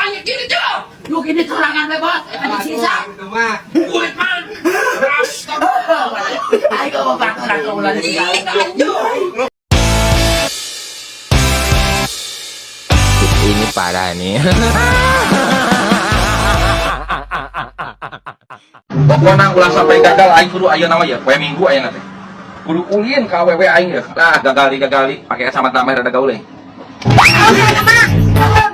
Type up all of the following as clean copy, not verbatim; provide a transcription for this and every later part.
aing gini tuh. Lu gini serangan we bos, eta disisa. Itu mah. Kulit man. Astagfirullah. Aing mau bakal ulah di Ini parah nih. Pokoknya ulah sampai gagal aing kudu aya nama ya, poe minggu aya nanti. Kudu ulin ka awewe aing ya. Lah gagali pakai sama tameh rada gaul euy.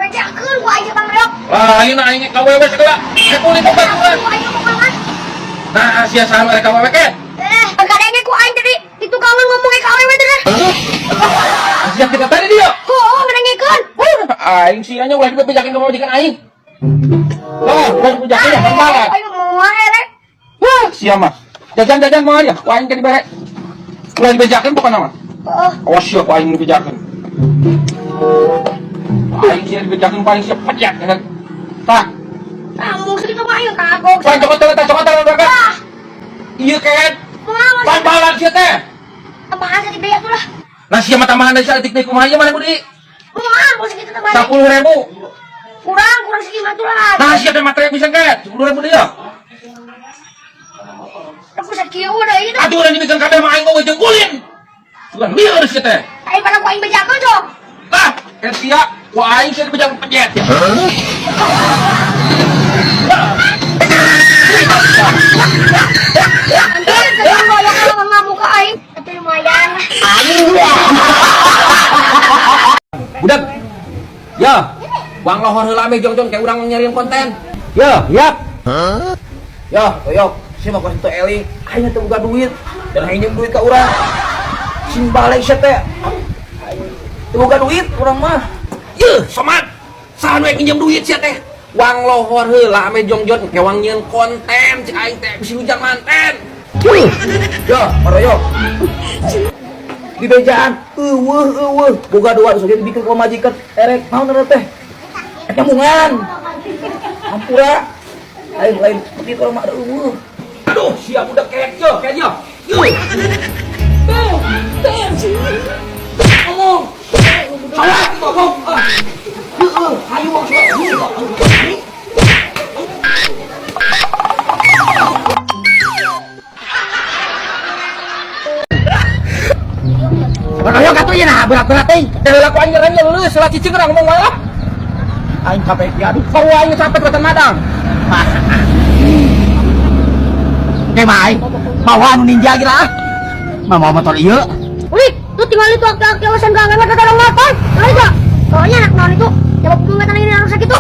Bejakeun ku aja Bang Reok. Lah ayeuna aing ka awewe segala. Ulin obat urang. Nah, sia saha mereka awewe ke? Kadangnya ku aing tadi itu kawan ngomong ka awewe teh. Sia kita tadi dia. Oh, ngadengkeun. Aing sia nya ulah dibejakeun ka majikan aing. Lah, ulah dibejakeun ya kemana? Aing mau herek. Wah, sia mah. Jajan-jajan mau aja, ku aing ka dibere. Ulah dibejakeun bukan nama. Awas sia ku aing dibejakeun. Aing sia dibejakeun paling sia pejak ya. Tak. Kamu segitu mah aing kagok. Pan cokot berangkat. Iya kan? Pan balan sia teh. Apaan sih gede atuh lah. Nah sia mah tambahan dari saeutik deui kumaha mana Budi? Mau segitu teh balik. 10.000. Kurang segitu tuh lah. Nah sia teh materi bisa ke 10.000 deui ya. Aku sakieu udah ini tuh. Atuh urang dibikeun kabeh mah aing mau jeung ulin. Bukan lieur sia teh. Daripada ku aing bejakeun dong. Lah, kan sia ku aing sia dibejang pejet ya. Anjir, sedang goyang sama muka aing. Tapi lumayan. Budak. Ya. Wang lohor heula me jong-jong kayak urang nyariin konten. Ya, yap. Ya, toyok. Si mah pas itu eling, aing teh boga duit dan aing nyeum duit ka urang. Sing balik sia teh. Teu boga duit urang mah. Yeuh, somat. Saha we pinjem duit sia teh? Wang lohor heula ame jongjon ke wang nyieun konten cik aing teh bisi hujan manten. Ya, maroyo. Di bejaan eueuh boga doa sok dibikin ku majikan erek naon teh? Nyambungan. Ampura. Lain seperti itu mah eueuh. Aduh, siap udah kejo. Yuk. Ngomong. Salah ngomong. Ayo mau Ayo katunya nah berat-berat teh. Teh laku aing nyerannya leuleus salah cicing urang ngomong wae. Aing capek aduh. Kau aing sampai ke madang. Oke, Mai. Mau anu ninja gitu ah. Mau motor ieu. Wih, tuh tinggal itu aktif kawasan kangen ada orang motor. Tahu enggak? Soalnya anak non itu coba pengingatan ini harus gitu.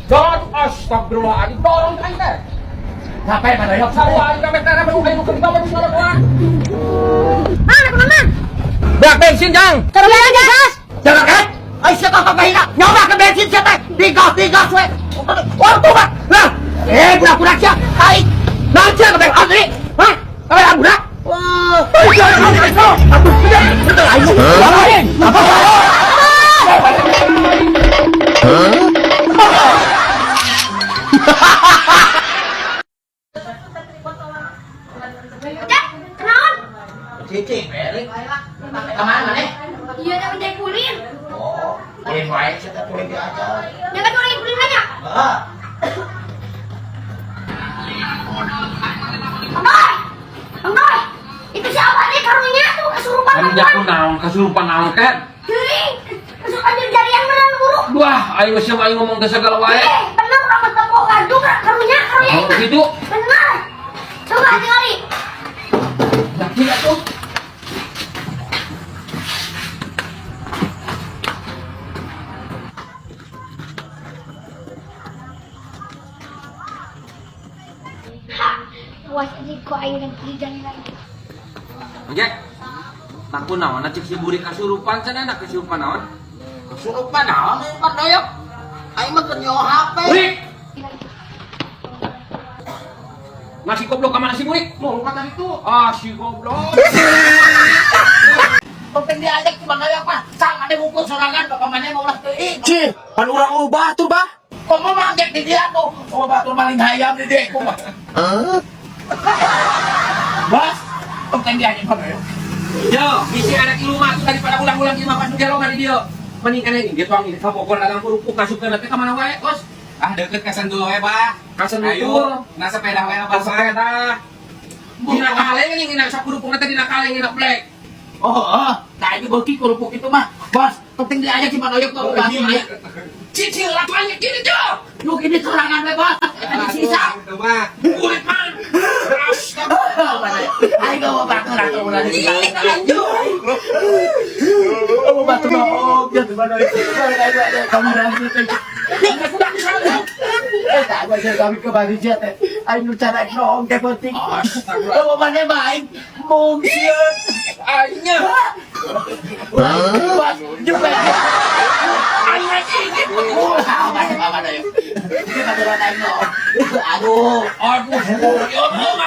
Jangan astagfirullahaladzim tolong aing teh. Capek pada yok Sawa aing ka meter ame uga ieu kita mah salah kuat. Mana teman-teman? Bak bensin jang. Terus aja, gas. jangan kan? Ai sia kakak kahina nyoba ke bensin sia teh. Digas we. Waktu mah. Lah, budak-budak sia. Ai. Nanti ke beng asli. Hah? Kamera budak. Wah, jangan kau. Aduh, betul aing. Lain. Apa? Cicing, beri. Kemana nih? Iya, tapi jadi kulin. Oh, ulin wae sia teh ulin diajar. Jangan kulin aja. Ah. Bang Noy, itu siapa nih karunya tuh kesurupan Anu jaku naon kasurupan naon kan? Gering, kesurupan jari-jarian beneran guru. Wah, aing geus mah aing ngomong ke segala wae. Bener orang ketemu gaduh karunya Oh, gitu. bener. Coba tinggali. Yakin atuh. Puas aja kok aing dan kerjaan lagi. Oke. Takun naon cek si buri kasurupan cenah kesurupan naon? Kesurupan naon Pak Doyok? Aing mah keur nyawa HP. Buri. Nasi goblok ka mana si buri? Loh, kata itu. Ah, si goblok. Penting diajak ke Bang Doyok mah. Sang ada mukul sorangan bapak mana mau ulah teuing. Cih, pan urang ubah tuh, Bah. Kok mau mangget di dia tuh? Oh, batur maling hayam di dia ku mah. Bas, penting diajak Bang Doyok. Yo, bisi anak ilmu mah daripada ulang-ulang ilmu pas dialog di dia. Mending kan ini dia tuang ini kapokor dagang kerupuk kasupkeun teh ka mana wae, Bos? Ah deket kasan dulu we Pak. Kasan Ayo, na sepeda we Pak. sepeda. Dina kaleng yang ngina sa kerupuk teh dina kaleng ngina black. Oh, kayaknya beuki kerupuk itu mah. Bos, penting diajak si Manoyok ke rumah. Cicil lapannya gini tuh. Lu ini serangan we, Bos. Sisa. Itu mah. Kulit man. Ayo gak mau batu ratu ulah di kamu batu mau dia tuh Manoyok. Kamu nanti kami ke Bali Jet. Ayo nu cara nong teh penting. Kamu mana baik? Mungkin. Ayo. Bos, juga. Ayo ini. Mana yuk? Kita turun ayo. Aduh. Aduh. Yo, apa